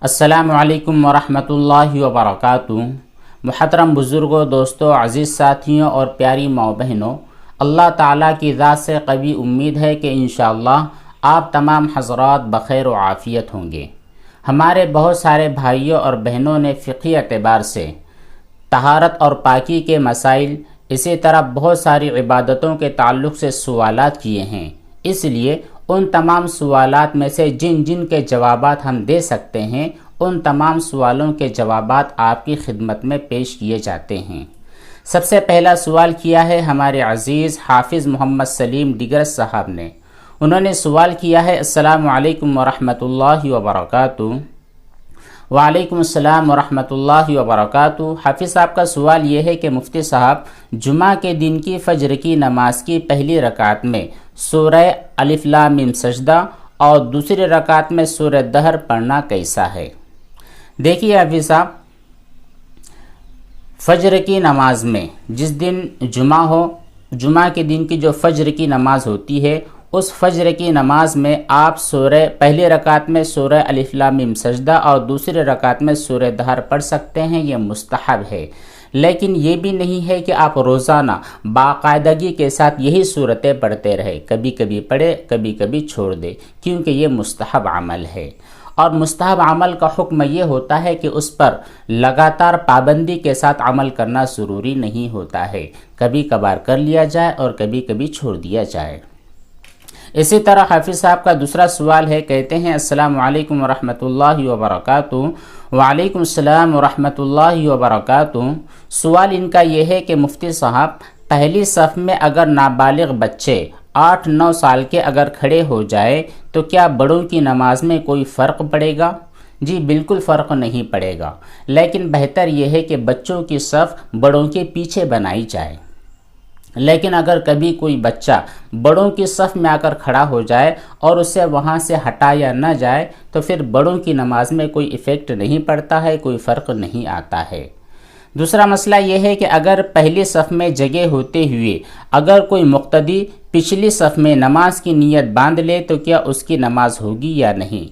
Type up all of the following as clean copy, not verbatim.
السلام علیکم ورحمۃ اللہ وبرکاتہ۔ محترم بزرگوں، دوستوں، عزیز ساتھیوں اور پیاری ماؤں بہنوں، اللہ تعالیٰ کی ذات سے قوی امید ہے کہ انشاءاللہ آپ تمام حضرات بخیر و عافیت ہوں گے۔ ہمارے بہت سارے بھائیوں اور بہنوں نے فقہی اعتبار سے طہارت اور پاکی کے مسائل، اسی طرح بہت ساری عبادتوں کے تعلق سے سوالات کیے ہیں۔ اس لیے ان تمام سوالات میں سے جن جن کے جوابات ہم دے سکتے ہیں، ان تمام سوالوں کے جوابات آپ کی خدمت میں پیش کیے جاتے ہیں۔ سب سے پہلا سوال کیا ہے ہمارے عزیز حافظ محمد سلیم ڈگرس صاحب نے۔ انہوں نے سوال کیا ہے، السلام علیکم ورحمۃ اللہ وبرکاتہ۔ وعلیکم السلام ورحمۃ اللہ وبرکاتہ۔ حافظ صاحب کا سوال یہ ہے کہ مفتی صاحب، جمعہ کے دن کی فجر کی نماز کی پہلی رکعت میں سورہ الف لام میم سجدہ اور دوسری رکعت میں سورہ دہر پڑھنا کیسا ہے؟ دیکھیے حافظ صاحب، فجر کی نماز میں جس دن جمعہ ہو، جمعہ کے دن کی جو فجر کی نماز ہوتی ہے، اس فجر کی نماز میں آپ پہلی رکعت میں سورہ الف لام میم سجدہ اور دوسری رکعت میں سورہ دہر پڑھ سکتے ہیں، یہ مستحب ہے۔ لیکن یہ بھی نہیں ہے کہ آپ روزانہ باقاعدگی کے ساتھ یہی صورتیں پڑھتے رہے، کبھی کبھی پڑھے، کبھی کبھی چھوڑ دے، کیونکہ یہ مستحب عمل ہے۔ اور مستحب عمل کا حکم یہ ہوتا ہے کہ اس پر لگاتار پابندی کے ساتھ عمل کرنا ضروری نہیں ہوتا ہے، کبھی کبھار کر لیا جائے اور کبھی کبھی چھوڑ دیا جائے۔ اسی طرح حافظ صاحب کا دوسرا سوال ہے، کہتے ہیں السلام علیکم ورحمۃ اللہ وبرکاتہ۔ وعلیکم السلام ورحمۃ اللہ وبرکاتہ۔ سوال ان کا یہ ہے کہ مفتی صاحب، پہلی صف میں اگر نابالغ بچے 8-9 سال کے اگر کھڑے ہو جائے تو کیا بڑوں کی نماز میں کوئی فرق پڑے گا؟ جی بالکل فرق نہیں پڑے گا، لیکن بہتر یہ ہے کہ بچوں کی صف بڑوں کے پیچھے بنائی جائے۔ لیکن اگر کبھی کوئی بچہ بڑوں کی صف میں آ کر کھڑا ہو جائے اور اسے وہاں سے ہٹایا نہ جائے تو پھر بڑوں کی نماز میں کوئی ایفیکٹ نہیں پڑتا ہے، کوئی فرق نہیں آتا ہے۔ دوسرا مسئلہ یہ ہے کہ اگر پہلی صف میں جگہ ہوتے ہوئے اگر کوئی مقتدی پچھلی صف میں نماز کی نیت باندھ لے تو کیا اس کی نماز ہوگی یا نہیں؟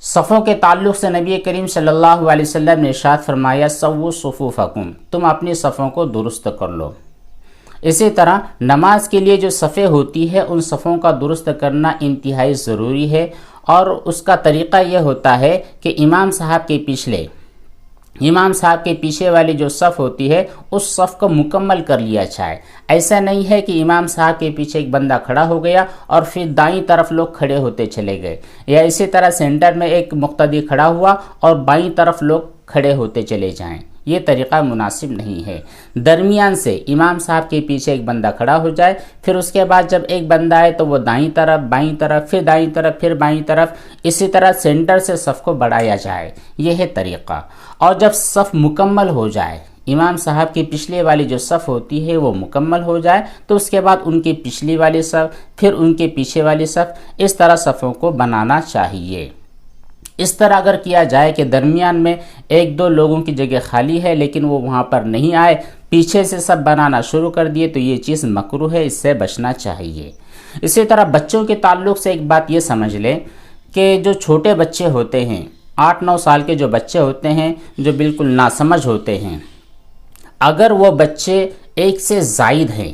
صفوں کے تعلق سے نبی کریم صلی اللہ علیہ وسلم نے ارشاد فرمایا، سووا صفوفکم، تم اپنی صفوں کو درست کر لو۔ اسی طرح نماز کے لیے جو صفیں ہوتی ہے، ان صفوں کا درست کرنا انتہائی ضروری ہے، اور اس کا طریقہ یہ ہوتا ہے کہ امام صاحب کے پیچھے والی جو صف ہوتی ہے، اس صف کو مکمل کر لیا جائے۔ ایسا نہیں ہے کہ امام صاحب کے پیچھے ایک بندہ کھڑا ہو گیا اور پھر دائیں طرف لوگ کھڑے ہوتے چلے گئے، یا اسی طرح سینٹر میں ایک مقتدی کھڑا ہوا اور بائیں طرف لوگ کھڑے ہوتے چلے جائیں، یہ طریقہ مناسب نہیں ہے۔ درمیان سے امام صاحب کے پیچھے ایک بندہ کھڑا ہو جائے، پھر اس کے بعد جب ایک بندہ آئے تو وہ دائیں طرف، بائیں طرف، پھر دائیں طرف، پھر بائیں طرف، اسی طرح سینٹر سے صف کو بڑھایا جائے، یہ ہے طریقہ۔ اور جب صف مکمل ہو جائے، امام صاحب کی پچھلے والی جو صف ہوتی ہے وہ مکمل ہو جائے، تو اس کے بعد ان کی پچھلی والی صف، پھر ان کے پیچھے والی صف، اس طرح صفوں کو بنانا چاہیے۔ اس طرح اگر کیا جائے کہ درمیان میں 1-2 لوگوں کی جگہ خالی ہے لیکن وہ وہاں پر نہیں آئے، پیچھے سے سب بنانا شروع کر دیے، تو یہ چیز مکروہ ہے، اس سے بچنا چاہیے۔ اسی طرح بچوں کے تعلق سے ایک بات یہ سمجھ لیں کہ جو چھوٹے بچے ہوتے ہیں، 8-9 سال کے جو بچے ہوتے ہیں، جو بالکل ناسمجھ ہوتے ہیں، اگر وہ بچے ایک سے زائد ہیں،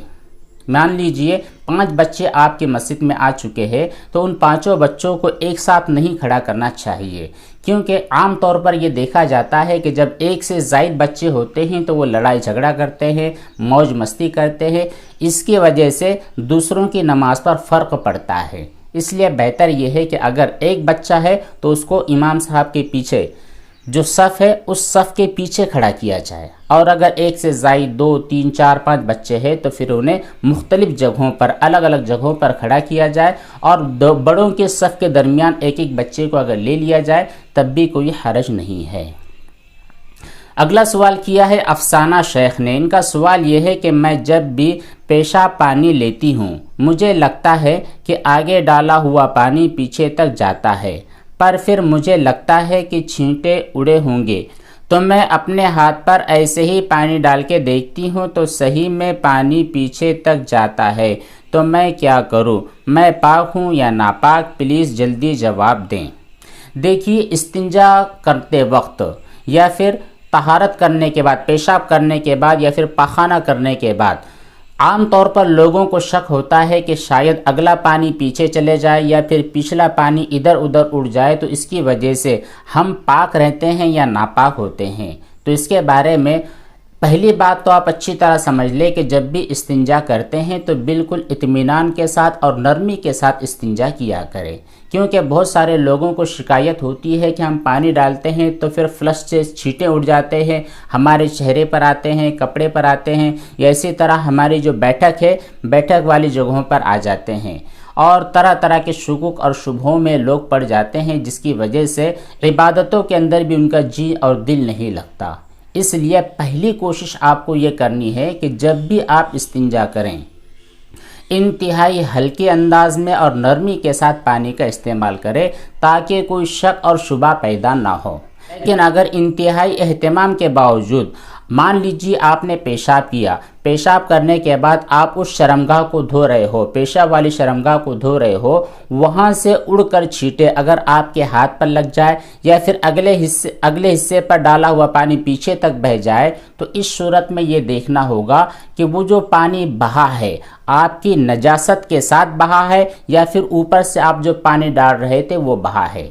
مان لیجئے 5 بچے آپ کی مسجد میں آ چکے ہیں، تو ان 5 بچوں کو ایک ساتھ نہیں کھڑا کرنا چاہیے، کیونکہ عام طور پر یہ دیکھا جاتا ہے کہ جب ایک سے زائد بچے ہوتے ہیں تو وہ لڑائی جھگڑا کرتے ہیں، موج مستی کرتے ہیں، اس کی وجہ سے دوسروں کی نماز پر فرق پڑتا ہے۔ اس لیے بہتر یہ ہے کہ اگر ایک بچہ ہے تو اس کو امام صاحب کے پیچھے جو صف ہے اس صف کے پیچھے کھڑا کیا جائے، اور اگر ایک سے زائد 2، 3، 4، 5 بچے ہیں تو پھر انہیں مختلف جگہوں پر، الگ الگ جگہوں پر کھڑا کیا جائے، اور بڑوں کے صف کے درمیان ایک ایک بچے کو اگر لے لیا جائے تب بھی کوئی حرج نہیں ہے۔ اگلا سوال کیا ہے افسانہ شیخ نے۔ ان کا سوال یہ ہے کہ میں جب بھی پیشاب پانی لیتی ہوں، مجھے لگتا ہے کہ آگے ڈالا ہوا پانی پیچھے تک جاتا ہے، پر پھر مجھے لگتا ہے کہ چھینٹے اڑے ہوں گے، تو میں اپنے ہاتھ پر ایسے ہی پانی ڈال کے دیکھتی ہوں تو صحیح میں پانی پیچھے تک جاتا ہے، تو میں کیا کروں؟ میں پاک ہوں یا ناپاک؟ پلیز جلدی جواب دیں۔ دیکھیے استنجا کرتے وقت یا پھر طہارت کرنے کے بعد، پیشاب کرنے کے بعد یا پھر پاخانہ کرنے کے بعد عام طور پر لوگوں کو شک ہوتا ہے کہ شاید اگلا پانی پیچھے چلے جائے یا پھر پچھلا پانی ادھر ادھر اڑ جائے، تو اس کی وجہ سے ہم پاک رہتے ہیں یا ناپاک ہوتے ہیں۔ تو اس کے بارے میں پہلی بات تو آپ اچھی طرح سمجھ لیں کہ جب بھی استنجا کرتے ہیں تو بالکل اطمینان کے ساتھ اور نرمی کے ساتھ استنجا کیا کریں، کیونکہ بہت سارے لوگوں کو شکایت ہوتی ہے کہ ہم پانی ڈالتے ہیں تو پھر فلش سے چھینٹیں اڑ جاتے ہیں، ہمارے چہرے پر آتے ہیں، کپڑے پر آتے ہیں، یا اسی طرح ہماری جو بیٹھک ہے، بیٹھک والی جگہوں پر آ جاتے ہیں، اور طرح طرح کے شکوک اور شبہوں میں لوگ پڑ جاتے ہیں، جس کی وجہ سے عبادتوں کے اندر بھی ان کا جی اور دل نہیں لگتا۔ اس لیے پہلی کوشش آپ کو یہ کرنی ہے کہ جب بھی آپ استنجا کریں انتہائی ہلکے انداز میں اور نرمی کے ساتھ پانی کا استعمال کریں، تاکہ کوئی شک اور شبہ پیدا نہ ہو۔ لیکن اگر انتہائی اہتمام کے باوجود مان لیجیے آپ نے پیشاب کیا، پیشاب کرنے کے بعد آپ اس شرمگاہ کو دھو رہے ہو، پیشاب والی شرمگاہ کو دھو رہے ہو، وہاں سے اڑ کر چھینٹے اگر آپ کے ہاتھ پر لگ جائے یا پھر اگلے حصے پر ڈالا ہوا پانی پیچھے تک بہہ جائے، تو اس صورت میں یہ دیکھنا ہوگا کہ وہ جو پانی بہا ہے آپ کی نجاست کے ساتھ بہا ہے یا پھر اوپر سے آپ جو پانی ڈال رہے تھے وہ بہا ہے۔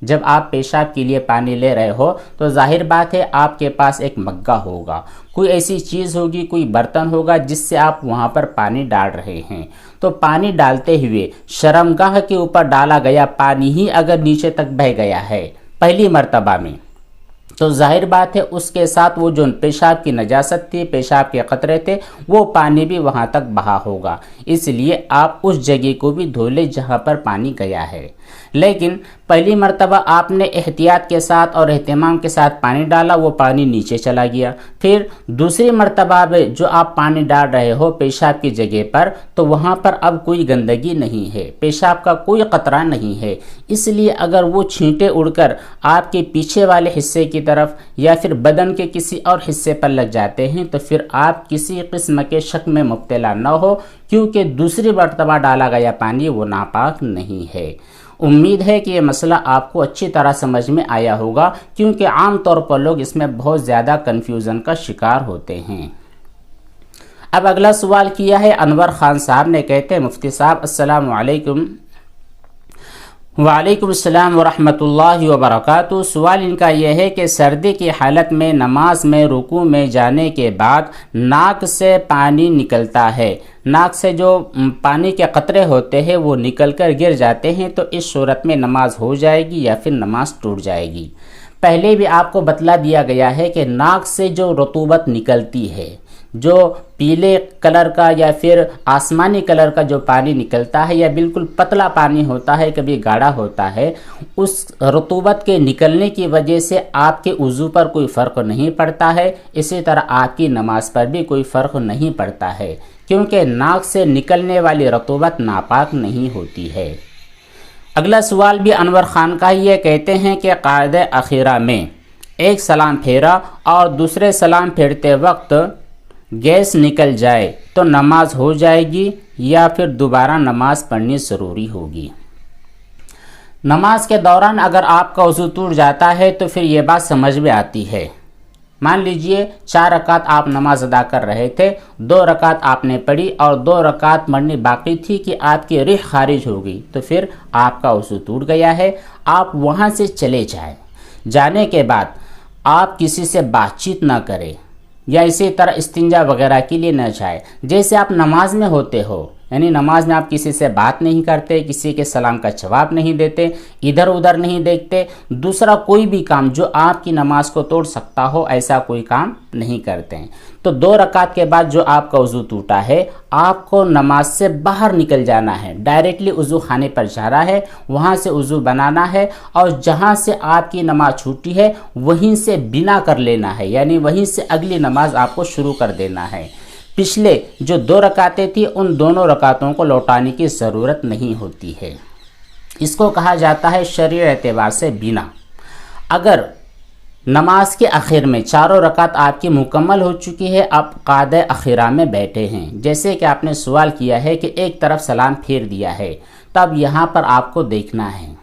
جب آپ پیشاب کے لیے پانی لے رہے ہو تو ظاہر بات ہے آپ کے پاس ایک مگا ہوگا، کوئی ایسی چیز ہوگی، کوئی برتن ہوگا جس سے آپ وہاں پر پانی ڈال رہے ہیں۔ تو پانی ڈالتے ہوئے شرمگاہ کے اوپر ڈالا گیا پانی ہی اگر نیچے تک بہہ گیا ہے پہلی مرتبہ میں، تو ظاہر بات ہے اس کے ساتھ وہ جو پیشاب کی نجاست تھی، پیشاب کے قطرے تھے، وہ پانی بھی وہاں تک بہا ہوگا۔ اس لیے آپ اس جگہ کو بھی دھو لیں جہاں پر پانی گیا ہے۔ لیکن پہلی مرتبہ آپ نے احتیاط کے ساتھ اور اہتمام کے ساتھ پانی ڈالا، وہ پانی نیچے چلا گیا۔ پھر دوسری مرتبہ جو آپ پانی ڈال رہے ہو پیشاب کی جگہ پر، تو وہاں پر اب کوئی گندگی نہیں ہے، پیشاب کا کوئی قطرہ نہیں ہے۔ اس لیے اگر وہ چھینٹے اڑ کر آپ کے پیچھے والے حصے کی طرف یا پھر بدن کے کسی اور حصے پر لگ جاتے ہیں تو پھر آپ کسی قسم کے شک میں مبتلا نہ ہو، کیونکہ دوسری مرتبہ ڈالا گیا پانی وہ ناپاک نہیں ہے۔ امید ہے کہ یہ مسئلہ آپ کو اچھی طرح سمجھ میں آیا ہوگا، کیونکہ عام طور پر لوگ اس میں بہت زیادہ کنفیوژن کا شکار ہوتے ہیں۔ اب اگلا سوال کیا ہے انور خان صاحب نے، کہتے ہیں مفتی صاحب السلام علیکم۔ وعلیکم السلام ورحمۃ اللہ وبرکاتہ۔ سوال ان کا یہ ہے کہ سردی کی حالت میں نماز میں رکوع میں جانے کے بعد ناک سے پانی نکلتا ہے، ناک سے جو پانی کے قطرے ہوتے ہیں وہ نکل کر گر جاتے ہیں، تو اس صورت میں نماز ہو جائے گی یا پھر نماز ٹوٹ جائے گی؟ پہلے بھی آپ کو بتلا دیا گیا ہے کہ ناک سے جو رطوبت نکلتی ہے، جو پیلے کلر کا یا پھر آسمانی کلر کا جو پانی نکلتا ہے یا بالکل پتلا پانی ہوتا ہے، کبھی گاڑھا ہوتا ہے، اس رطوبت کے نکلنے کی وجہ سے آپ کے وضو پر کوئی فرق نہیں پڑتا ہے، اسی طرح آپ کی نماز پر بھی کوئی فرق نہیں پڑتا ہے، کیونکہ ناک سے نکلنے والی رطوبت ناپاک نہیں ہوتی ہے۔ اگلا سوال بھی انور خان کا ہی ہے، کہتے ہیں کہ قاعدہ اخیرہ میں ایک سلام پھیرا اور دوسرے سلام پھیرتے وقت گیس نکل جائے تو نماز ہو جائے گی یا پھر دوبارہ نماز پڑھنی ضروری ہوگی؟ نماز کے دوران اگر آپ کا وضو ٹوٹ جاتا ہے تو پھر یہ بات سمجھ میں آتی ہے۔ مان لیجئے 4 رکعت آپ نماز ادا کر رہے تھے، 2 رکعت آپ نے پڑھی اور 2 رکعت پڑھنی باقی تھی کہ آپ کی ریح خارج ہو گئی، تو پھر آپ کا وضو ٹوٹ گیا ہے۔ آپ وہاں سے چلے جائیں، جانے کے بعد آپ کسی سے بات چیت نہ کریں یا اسی طرح استنجا وغیرہ کے لیے نہ جائیں، جیسے آپ نماز میں ہوتے ہو، یعنی نماز میں آپ کسی سے بات نہیں کرتے، کسی کے سلام کا جواب نہیں دیتے، ادھر ادھر نہیں دیکھتے، دوسرا کوئی بھی کام جو آپ کی نماز کو توڑ سکتا ہو ایسا کوئی کام نہیں کرتے ہیں۔ تو 2 رکعت کے بعد جو آپ کا وضو ٹوٹا ہے، آپ کو نماز سے باہر نکل جانا ہے، ڈائریکٹلی وضو خانے پر جانا ہے، وہاں سے وضو بنانا ہے اور جہاں سے آپ کی نماز چھوٹی ہے وہیں سے بنا کر لینا ہے، یعنی وہیں سے اگلی نماز آپ کو شروع کر دینا ہے۔ پچھلے جو 2 رکعتیں تھیں ان دونوں رکعتوں کو لوٹانے کی ضرورت نہیں ہوتی ہے۔ اس کو کہا جاتا ہے شرعی اعتبار سے بنا۔ اگر نماز کے آخر میں 4 رکعت آپ کی مکمل ہو چکی ہے، آپ قاعدہ اخیرہ میں بیٹھے ہیں، جیسے کہ آپ نے سوال کیا ہے کہ ایک طرف سلام پھیر دیا ہے، تب یہاں پر آپ کو دیکھنا ہے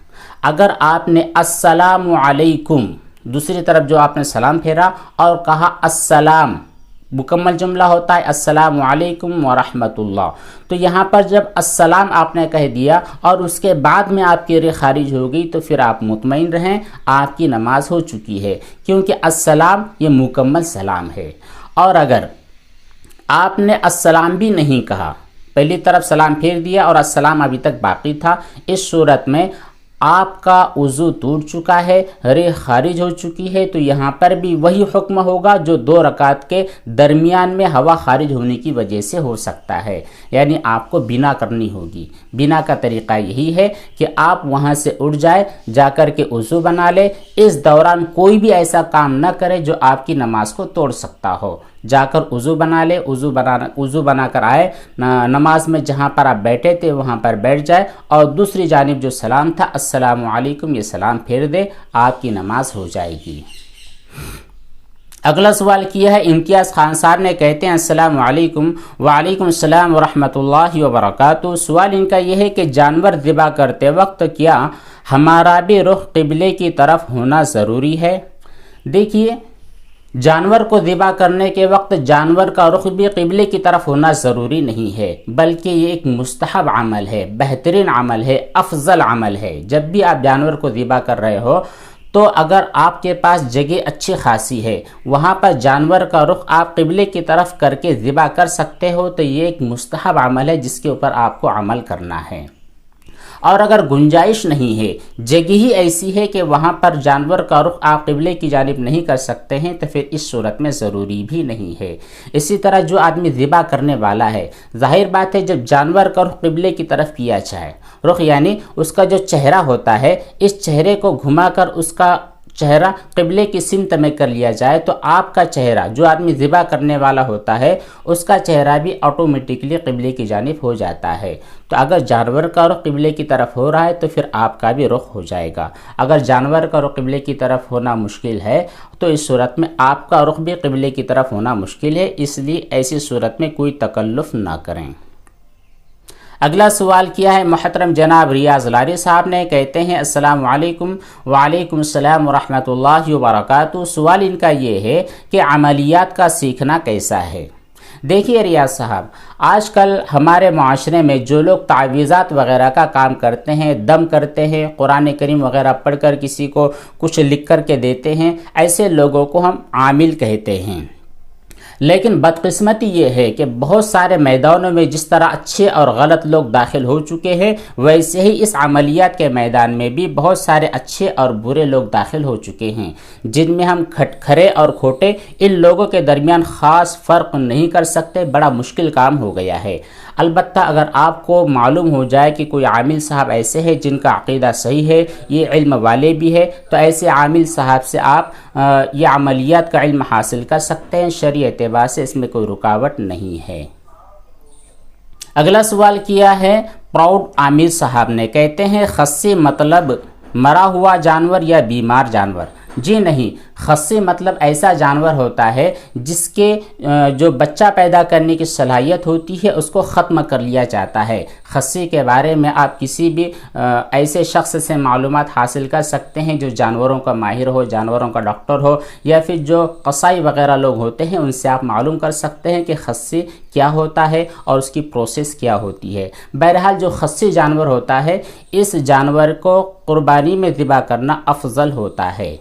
اگر آپ نے السلام علیکم دوسری طرف جو آپ نے سلام پھیرا اور کہا السلام، مکمل جملہ ہوتا ہے السلام علیکم ورحمۃ اللہ، تو یہاں پر جب السلام آپ نے کہہ دیا اور اس کے بعد میں آپ کی ری خارج ہو گئی تو پھر آپ مطمئن رہیں، آپ کی نماز ہو چکی ہے، کیونکہ السلام یہ مکمل سلام ہے۔ اور اگر آپ نے السلام بھی نہیں کہا، پہلی طرف سلام پھیر دیا اور السلام ابھی تک باقی تھا، اس صورت میں آپ کا وضو ٹوٹ چکا ہے، ریح خارج ہو چکی ہے، تو یہاں پر بھی وہی حکم ہوگا جو 2 رکعت کے درمیان میں ہوا خارج ہونے کی وجہ سے ہو سکتا ہے، یعنی آپ کو بنا کرنی ہوگی۔ بنا کا طریقہ یہی ہے کہ آپ وہاں سے اٹھ جائے، جا کر کے وضو بنا لے، اس دوران کوئی بھی ایسا کام نہ کرے جو آپ کی نماز کو توڑ سکتا ہو، جا کر وضو بنا لے، وضو بنا کر آئے، نماز میں جہاں پر آپ بیٹھے تھے وہاں پر بیٹھ جائے اور دوسری جانب جو سلام تھا السلام علیکم یہ سلام پھیر دے، آپ کی نماز ہو جائے گی۔ اگلا سوال کیا ہے امتیاز خان صاحب نے، کہتے ہیں السلام علیکم۔ وعلیکم السلام ورحمۃ اللہ وبرکاتہ۔ سوال ان کا یہ ہے کہ جانور ذبح کرتے وقت کیا ہمارا بھی رخ قبلے کی طرف ہونا ضروری ہے؟ دیکھیے، جانور کو ذبح کرنے کے وقت جانور کا رخ بھی قبلے کی طرف ہونا ضروری نہیں ہے، بلکہ یہ ایک مستحب عمل ہے، بہترین عمل ہے، افضل عمل ہے۔ جب بھی آپ جانور کو ذبح کر رہے ہو تو اگر آپ کے پاس جگہ اچھی خاصی ہے، وہاں پر جانور کا رخ آپ قبلے کی طرف کر کے ذبح کر سکتے ہو، تو یہ ایک مستحب عمل ہے جس کے اوپر آپ کو عمل کرنا ہے۔ اور اگر گنجائش نہیں ہے، جگہ ہی ایسی ہے کہ وہاں پر جانور کا رخ آپ قبلے کی جانب نہیں کر سکتے ہیں، تو پھر اس صورت میں ضروری بھی نہیں ہے۔ اسی طرح جو آدمی ذبح کرنے والا ہے، ظاہر بات ہے جب جانور کا رخ قبلے کی طرف کیا جائے، رخ یعنی اس کا جو چہرہ ہوتا ہے، اس چہرے کو گھما کر اس کا چہرہ قبلے کی سمت میں کر لیا جائے، تو آپ کا چہرہ جو آدمی ذبح کرنے والا ہوتا ہے اس کا چہرہ بھی آٹومیٹکلی قبلے کی جانب ہو جاتا ہے۔ تو اگر جانور کا رخ قبلے کی طرف ہو رہا ہے تو پھر آپ کا بھی رخ ہو جائے گا۔ اگر جانور کا رخ قبلے کی طرف ہونا مشکل ہے تو اس صورت میں آپ کا رخ بھی قبلے کی طرف ہونا مشکل ہے، اس لیے ایسی صورت میں کوئی تکلف نہ کریں۔ اگلا سوال کیا ہے محترم جناب ریاض لاری صاحب نے، کہتے ہیں السلام علیکم۔ وعلیکم السلام ورحمۃ اللہ وبرکاتہ۔ سوال ان کا یہ ہے کہ عملیات کا سیکھنا کیسا ہے؟ دیکھیے ریاض صاحب، آج کل ہمارے معاشرے میں جو لوگ تعویذات وغیرہ کا کام کرتے ہیں، دم کرتے ہیں، قرآن کریم وغیرہ پڑھ کر کسی کو کچھ لکھ کر کے دیتے ہیں، ایسے لوگوں کو ہم عامل کہتے ہیں۔ لیکن بدقسمتی یہ ہے کہ بہت سارے میدانوں میں جس طرح اچھے اور غلط لوگ داخل ہو چکے ہیں، ویسے ہی اس عملیات کے میدان میں بھی بہت سارے اچھے اور برے لوگ داخل ہو چکے ہیں، جن میں ہم کھرے اور کھوٹے ان لوگوں کے درمیان خاص فرق نہیں کر سکتے۔ بڑا مشکل کام ہو گیا ہے۔ البتہ اگر آپ کو معلوم ہو جائے کہ کوئی عامل صاحب ایسے ہیں جن کا عقیدہ صحیح ہے، یہ علم والے بھی ہے، تو ایسے عامل صاحب سے آپ یہ عملیات کا علم حاصل کر سکتے ہیں، شرعی اعتبار سے اس میں کوئی رکاوٹ نہیں ہے۔ اگلا سوال کیا ہے پراؤڈ عامر صاحب نے، کہتے ہیں خصی مطلب مرا ہوا جانور یا بیمار جانور؟ جی نہیں، خصی مطلب ایسا جانور ہوتا ہے جس کے جو بچہ پیدا کرنے کی صلاحیت ہوتی ہے اس کو ختم کر لیا جاتا ہے۔ خصی کے بارے میں آپ کسی بھی ایسے شخص سے معلومات حاصل کر سکتے ہیں جو جانوروں کا ماہر ہو، جانوروں کا ڈاکٹر ہو، یا پھر جو قصائی وغیرہ لوگ ہوتے ہیں ان سے آپ معلوم کر سکتے ہیں کہ خصی کیا ہوتا ہے اور اس کی پروسیس کیا ہوتی ہے۔ بہرحال جو خصی جانور ہوتا ہے اس جانور کو قربانی میں ذبح کرنا افضل ہوتا ہے۔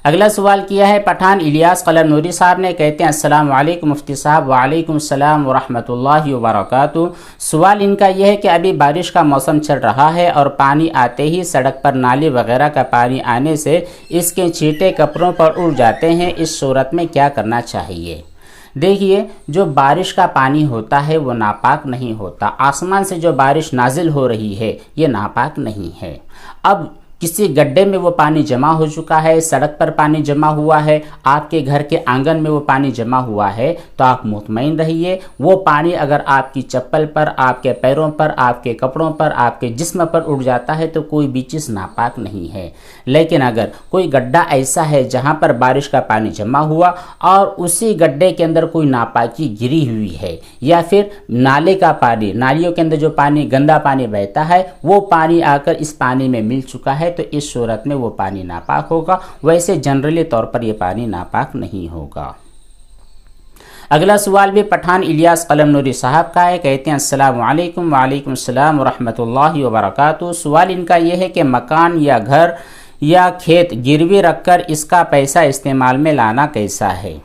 اگلا سوال کیا ہے پٹھان الیاس قلم نوری صاحب نے، کہتے ہیں السلام علیکم مفتی صاحب۔ وعلیکم السلام ورحمۃ اللہ وبرکاتہ۔ سوال ان کا یہ ہے کہ ابھی بارش کا موسم چل رہا ہے اور پانی آتے ہی سڑک پر نالی وغیرہ کا پانی آنے سے اس کے چھینٹے کپڑوں پر اڑ جاتے ہیں، اس صورت میں کیا کرنا چاہیے؟ دیکھیے، جو بارش کا پانی ہوتا ہے وہ ناپاک نہیں ہوتا، آسمان سے جو بارش نازل ہو رہی ہے یہ ناپاک نہیں ہے۔ اب کسی گڈھے میں وہ پانی جمع ہو چکا ہے، سڑک پر پانی جمع ہوا ہے، آپ کے گھر کے آنگن میں وہ پانی جمع ہوا ہے، تو آپ مطمئن رہیے وہ پانی اگر آپ کی چپل پر، آپ کے پیروں پر، آپ کے کپڑوں پر، آپ کے جسم پر اڑ جاتا ہے تو کوئی بھی چیز ناپاک نہیں ہے۔ لیکن اگر کوئی گڈھا ایسا ہے جہاں پر بارش کا پانی جمع ہوا اور اسی گڈھے کے اندر کوئی ناپاکی گری ہوئی ہے، یا پھر نالے کا پانی، نالیوں کے اندر جو پانی گندا پانی بہتا ہے وہ پانی آ کر اس پانی میں مل چکا ہے، تو اس صورت میں وہ پانی ناپاک ہوگا، ویسے جنرلی طور پر یہ پانی ناپاک نہیں ہوگا۔ اگلا سوال بھی پٹھان الیاس قلم نوری صاحب کا ہے، کہتے ہیں السلام علیکم۔ وعلیکم السلام ورحمۃ اللہ وبرکاتہ۔ سوال ان کا یہ ہے کہ مکان یا گھر یا کھیت گروی رکھ کر اس کا پیسہ استعمال میں لانا کیسا ہے؟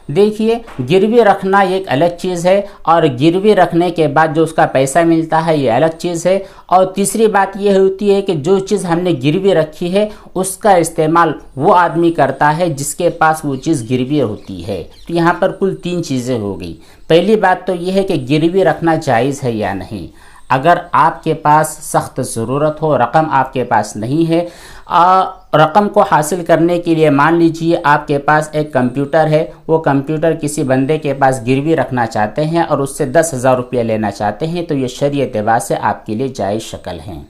دیکھیے، گروی رکھنا ایک الگ چیز ہے، اور گروی رکھنے کے بعد جو اس کا پیسہ ملتا ہے یہ الگ چیز ہے، اور تیسری بات یہ ہوتی ہے کہ جو چیز ہم نے گروی رکھی ہے اس کا استعمال وہ آدمی کرتا ہے جس کے پاس وہ چیز گروی ہوتی ہے۔ تو یہاں پر کل 3 چیزیں ہو گئی۔ پہلی بات تو یہ ہے کہ گروی رکھنا جائز ہے یا نہیں۔ اگر آپ کے پاس سخت ضرورت ہو، رقم آپ کے پاس نہیں ہے، رقم کو حاصل کرنے کے لیے مان لیجئے آپ کے پاس ایک کمپیوٹر ہے، وہ کمپیوٹر کسی بندے کے پاس گروی رکھنا چاہتے ہیں اور اس سے 10,000 روپیہ لینا چاہتے ہیں، تو یہ شرعی اعتبار سے آپ کے لیے جائز شکل ہے۔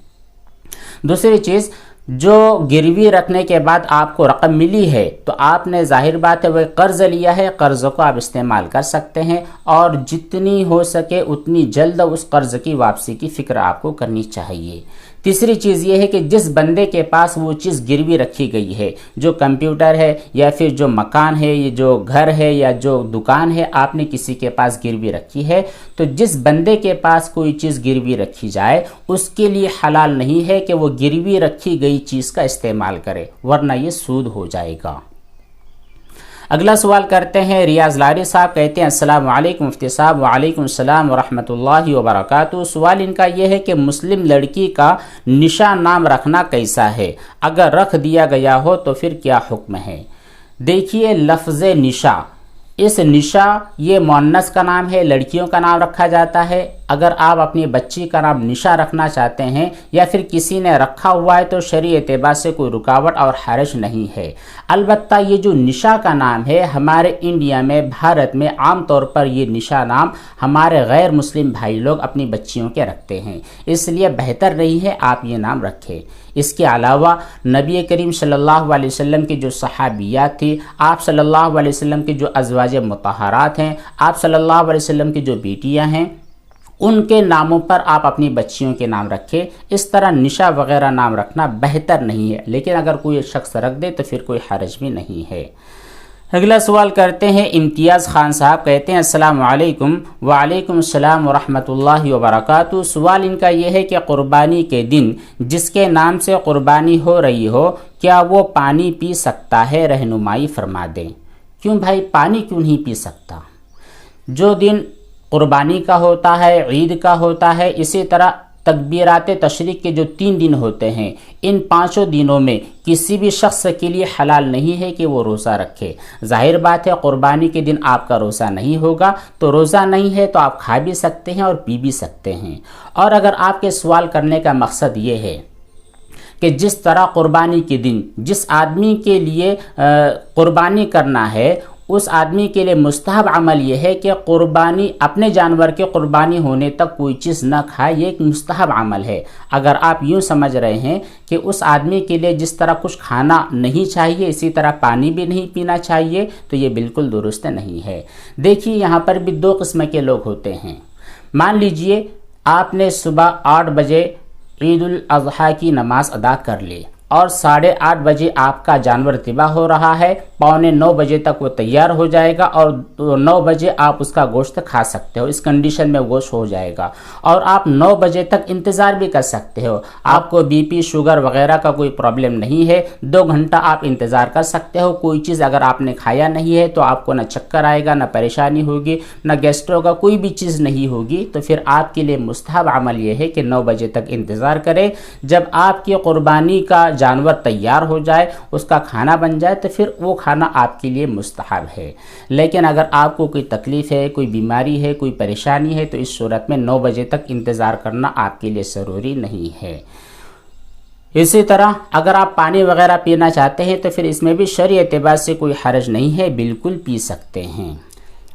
دوسری چیز، جو گروی رکھنے کے بعد آپ کو رقم ملی ہے تو آپ نے ظاہر بات ہے وہ قرض لیا ہے، قرض کو آپ استعمال کر سکتے ہیں، اور جتنی ہو سکے اتنی جلد اس قرض کی واپسی کی فکر آپ کو کرنی چاہیے۔ تیسری چیز یہ ہے کہ جس بندے کے پاس وہ چیز گروی رکھی گئی ہے، جو کمپیوٹر ہے یا پھر جو مکان ہے، یہ جو گھر ہے یا جو دکان ہے، آپ نے کسی کے پاس گروی رکھی ہے، تو جس بندے کے پاس کوئی چیز گروی رکھی جائے اس کے لیے حلال نہیں ہے کہ وہ گروی رکھی گئی چیز کا استعمال کرے، ورنہ یہ سود ہو جائے گا۔ اگلا سوال کرتے ہیں ریاض لاری صاحب، کہتے ہیں السلام علیکم مفتی صاحب۔ وعلیکم السلام ورحمۃ اللہ وبرکاتہ۔ سوال ان کا یہ ہے کہ مسلم لڑکی کا نشا نام رکھنا کیسا ہے؟ اگر رکھ دیا گیا ہو تو پھر کیا حکم ہے؟ دیکھیے، لفظ نشا، اس نشا یہ مؤنث کا نام ہے، لڑکیوں کا نام رکھا جاتا ہے۔ اگر آپ اپنی بچی کا نام نشا رکھنا چاہتے ہیں یا پھر کسی نے رکھا ہوا ہے تو شرعی اعتبار سے کوئی رکاوٹ اور حرج نہیں ہے۔ البتہ یہ جو نشا کا نام ہے ہمارے انڈیا میں، بھارت میں عام طور پر یہ نشا نام ہمارے غیر مسلم بھائی لوگ اپنی بچیوں کے رکھتے ہیں، اس لیے بہتر نہیں ہے آپ یہ نام رکھیں۔ اس کے علاوہ نبی کریم صلی اللہ علیہ وسلم کی جو صحابیات تھی، آپ صلی اللہ علیہ وسلم کی جو ازواج مطہرات ہیں، آپ صلی اللہ علیہ وسلم کی جو بیٹیاں ہیں، ان کے ناموں پر آپ اپنی بچیوں کے نام رکھیں۔ اس طرح نشا وغیرہ نام رکھنا بہتر نہیں ہے، لیکن اگر کوئی شخص رکھ دے تو پھر کوئی حرج بھی نہیں ہے۔ اگلا سوال کرتے ہیں امتیاز خان صاحب، کہتے ہیں السلام علیکم۔ وعلیکم السلام ورحمۃ اللہ وبرکاتہ۔ سوال ان کا یہ ہے کہ قربانی کے دن جس کے نام سے قربانی ہو رہی ہو، کیا وہ پانی پی سکتا ہے؟ رہنمائی فرما دیں۔ کیوں بھائی، پانی کیوں نہیں پی سکتا؟ جو دن قربانی کا ہوتا ہے، عید کا ہوتا ہے، اسی طرح تکبیرات تشریق کے جو 3 دن ہوتے ہیں، ان 5 دنوں میں کسی بھی شخص کے لیے حلال نہیں ہے کہ وہ روزہ رکھے۔ ظاہر بات ہے قربانی کے دن آپ کا روزہ نہیں ہوگا، تو روزہ نہیں ہے تو آپ کھا بھی سکتے ہیں اور پی بھی سکتے ہیں۔ اور اگر آپ کے سوال کرنے کا مقصد یہ ہے کہ جس طرح قربانی کے دن جس آدمی کے لیے قربانی کرنا ہے، اس آدمی کے لیے مستحب عمل یہ ہے کہ قربانی، اپنے جانور کے قربانی ہونے تک کوئی چیز نہ کھائے، یہ ایک مستحب عمل ہے۔ اگر آپ یوں سمجھ رہے ہیں کہ اس آدمی کے لیے جس طرح کچھ کھانا نہیں چاہیے اسی طرح پانی بھی نہیں پینا چاہیے، تو یہ بالکل درست نہیں ہے۔ دیکھیے، یہاں پر بھی 2 قسم کے لوگ ہوتے ہیں۔ مان لیجئے آپ نے صبح 8 بجے عید الاضحیٰ کی نماز ادا کر لی، اور 8:30 بجے آپ کا جانور ذبح ہو رہا ہے، 8:45 بجے تک وہ تیار ہو جائے گا اور 9 بجے آپ اس کا گوشت کھا سکتے ہو۔ اس کنڈیشن میں گوشت ہو جائے گا، اور آپ 9 بجے تک انتظار بھی کر سکتے ہو۔ آپ کو بی پی، شوگر وغیرہ کا کوئی پرابلم نہیں ہے، 2 گھنٹہ آپ انتظار کر سکتے ہو۔ کوئی چیز اگر آپ نے کھایا نہیں ہے تو آپ کو نہ چکر آئے گا، نہ پریشانی ہوگی، نہ گیسٹرو کا کوئی بھی چیز نہیں ہوگی، تو پھر آپ کے لیے مستحب عمل یہ ہے کہ 9 بجے تک انتظار کریں۔ جب آپ کی قربانی کا جانور تیار ہو جائے، اس کا کھانا بن جائے، تو پھر وہ کھانا آپ کے لیے مستحب ہے۔ لیکن اگر آپ کو کوئی تکلیف ہے، کوئی بیماری ہے، کوئی پریشانی ہے، تو اس صورت میں 9 بجے تک انتظار کرنا آپ کے لیے ضروری نہیں ہے۔ اسی طرح اگر آپ پانی وغیرہ پینا چاہتے ہیں تو پھر اس میں بھی شرعی اعتبار سے کوئی حرج نہیں ہے، بالکل پی سکتے ہیں۔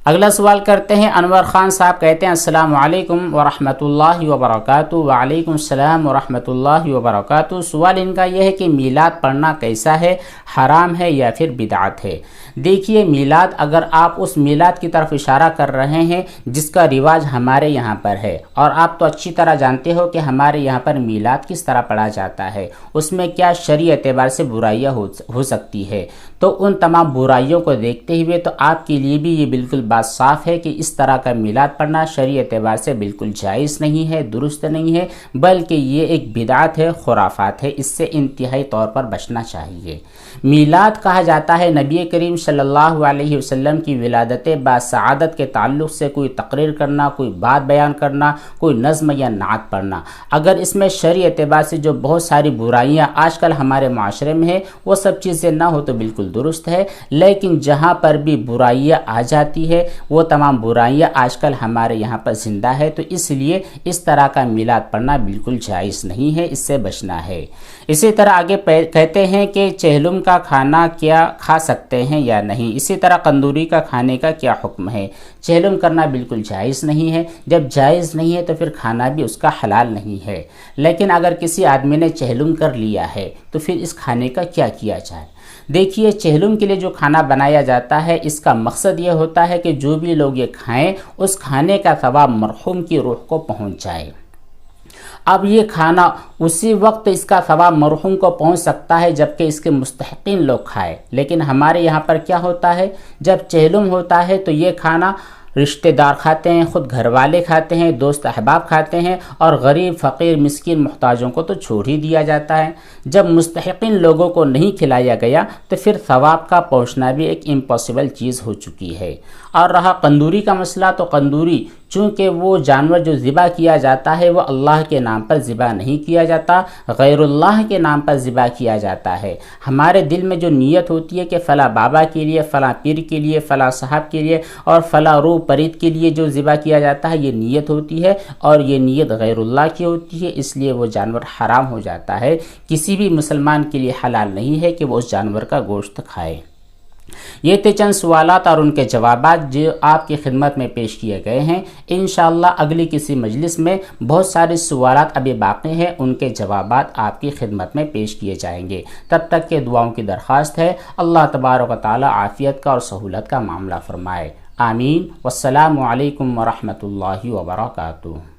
اگلا سوال کرتے ہیں انور خان صاحب، کہتے ہیں السلام علیکم ورحمۃ اللہ وبرکاتہ۔ وعلیکم السلام ورحمۃ اللہ وبرکاتہ۔ سوال ان کا یہ ہے کہ میلاد پڑھنا کیسا ہے، حرام ہے یا پھر بدعت ہے؟ دیکھیے، میلاد، اگر آپ اس میلاد کی طرف اشارہ کر رہے ہیں جس کا رواج ہمارے یہاں پر ہے، اور آپ تو اچھی طرح جانتے ہو کہ ہمارے یہاں پر میلاد کس طرح پڑھا جاتا ہے، اس میں کیا شرعی اعتبار سے برائیاں ہو سکتی ہے، تو ان تمام برائیوں کو دیکھتے ہوئے تو آپ کے لیے بھی یہ بالکل بات صاف ہے کہ اس طرح کا میلاد پڑھنا شرعی اعتبار سے بالکل جائز نہیں ہے، درست نہیں ہے، بلکہ یہ ایک بدعت ہے، خرافات ہے، اس سے انتہائی طور پر بچنا چاہیے۔ میلاد کہا جاتا ہے نبی کریم صلی اللہ علیہ وسلم کی ولادت باسعادت کے تعلق سے کوئی تقریر کرنا، کوئی بات بیان کرنا، کوئی نظم یا نعت پڑھنا۔ اگر اس میں شرعی اعتبار سے جو بہت ساری برائیاں آج کل ہمارے معاشرے میں ہیں وہ سب چیزیں نہ ہو تو بالکل درست ہے، لیکن جہاں پر بھی برائیاں آ جاتی ہے وہ تمام برائیاں آج کل ہمارے یہاں پر زندہ ہے، تو اس لیے اس طرح کا میلاد پڑھنا بالکل جائز نہیں ہے، اس سے بچنا ہے۔ اسی طرح آگے کہتے ہیں کہ چہلم کا کھانا کیا کھا سکتے ہیں یا نہیں؟ اسی طرح قندوری کا کھانے کا کیا حکم ہے؟ چہلم کرنا بالکل جائز نہیں ہے، جب جائز نہیں ہے تو پھر کھانا بھی اس کا حلال نہیں ہے۔ لیکن اگر کسی آدمی نے چہلم کر لیا ہے تو پھر اس کھانے کا کیا کیا جائے؟ دیکھیے، چہلم کے لیے جو کھانا بنایا جاتا ہے اس کا مقصد یہ ہوتا ہے کہ جو بھی لوگ یہ کھائیں اس کھانے کا ثواب مرحوم کی روح کو پہنچ جائے۔ اب یہ کھانا اسی وقت اس کا ثواب مرحوم کو پہنچ سکتا ہے جبکہ اس کے مستحقین لوگ کھائے، لیکن ہمارے یہاں پر کیا ہوتا ہے، جب چہلم ہوتا ہے تو یہ کھانا رشتہ دار کھاتے ہیں، خود گھر والے کھاتے ہیں، دوست احباب کھاتے ہیں، اور غریب، فقیر، مسکین، محتاجوں کو تو چھوڑ ہی دیا جاتا ہے۔ جب مستحقین لوگوں کو نہیں کھلایا گیا تو پھر ثواب کا پہنچنا بھی ایک امپاسبل چیز ہو چکی ہے۔ اور رہا قندوری کا مسئلہ، تو قندوری چونکہ وہ جانور جو ذبح کیا جاتا ہے وہ اللہ کے نام پر ذبح نہیں کیا جاتا، غیر اللہ کے نام پر ذبح کیا جاتا ہے۔ ہمارے دل میں جو نیت ہوتی ہے کہ فلاں بابا کے لیے، فلاں پیر کے لیے، فلاں صاحب کے لیے اور فلاں روح پرید کے لیے جو ذبح کیا جاتا ہے، یہ نیت ہوتی ہے اور یہ نیت غیر اللہ کی ہوتی ہے، اس لیے وہ جانور حرام ہو جاتا ہے۔ کسی بھی مسلمان کے لیے حلال نہیں ہے کہ وہ اس جانور کا گوشت کھائے۔ یہ تھے چند سوالات اور ان کے جوابات جو آپ کی خدمت میں پیش کیے گئے ہیں۔ انشاءاللہ اگلی کسی مجلس میں بہت سارے سوالات ابھی باقی ہیں، ان کے جوابات آپ کی خدمت میں پیش کیے جائیں گے۔ تب تک کے دعاؤں کی درخواست ہے، اللہ تبارک و تعالی عافیت کا اور سہولت کا معاملہ فرمائے، آمین۔ والسلام علیکم ورحمۃ اللہ وبرکاتہ۔